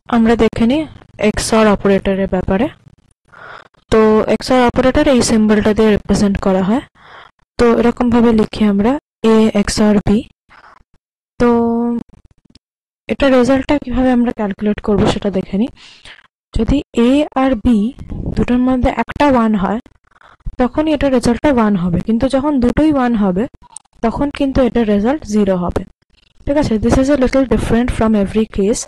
আমরা দেখে নিই XOR অপারেটরের ব্যাপারে। তো XOR অপারেটর এই সিম্বলটা দিয়ে রিপ্রেজেন্ট করা হয়। তো এরকম ভাবে লিখি আমরা A XOR B। তো এটা রেজাল্টটা কিভাবে আমরা ক্যালকুলেট করব সেটা দেখে নিই। যদি A আর B দুটোর মধ্যে একটা 1 হয় তখনই এটা রেজাল্টটা 1 হবে, কিন্তু যখন দুটোই 1 হবে তখন কিন্তু এটা রেজাল্ট 0 হবে। ঠিক আছে, this is a little different from every case.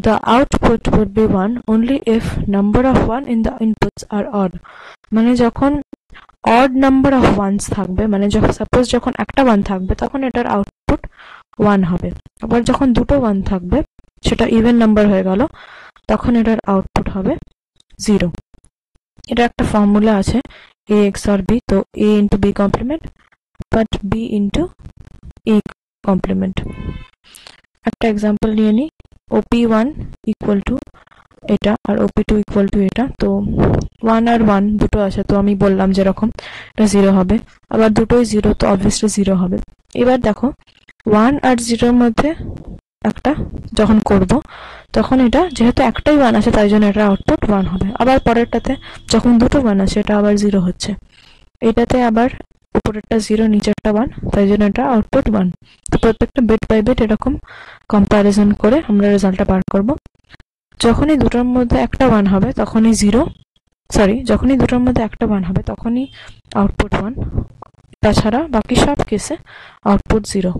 The output would be 1 only if number of 1 in the inputs are odd. মানে যখন odd number of ones থাকবে, মানে যখন সাপোজ যখন একটা 1 থাকবে তখন এটার আউটপুট 1 হবে। আবার যখন দুটো 1 থাকবে, সেটা ইভেন নাম্বার হয়ে গেল, তখন এটার আউটপুট হবে 0। এটা একটা ফর্মুলা আছে A XOR B। তো A into B complement but B into A complement। একটা এক্সাম্পল নিয়ে নিই, OP1 ইকুয়াল টু এটা আর OP2 ইকুয়াল টু এটা। তো 1 আর 1 দুটো আছে, তো আমি বললাম যেরকম এটা 0 হবে, আবার দুটোই 0, তো অবভিয়াসলি 0 হবে। এবার দেখো 1 আর 0 এর মধ্যে একটা যখন করব তখন এটা যেহেতু একটাই 1 আছে তাই জন্য এটা আউটপুট 1 হবে। আবার পরেরটাতে যখন দুটো 1 আছে এটা আবার 0 হচ্ছে। এটাতে আবার উপরেরটা 0 নিচেরটা 1, তাই জন্য এটা আউটপুট 1। তো প্রত্যেকটা বিট বাই বিট এরকম কম্পারিজন করে আমরা রেজাল্টটা বার করব। যখনই দুটোর মধ্যে একটা 1 হবে তখনই যখনই দুটোর মধ্যে একটা 1 হবে তখনই আউটপুট 1, তাছাড়া বাকি সব কেসে আউটপুট 0।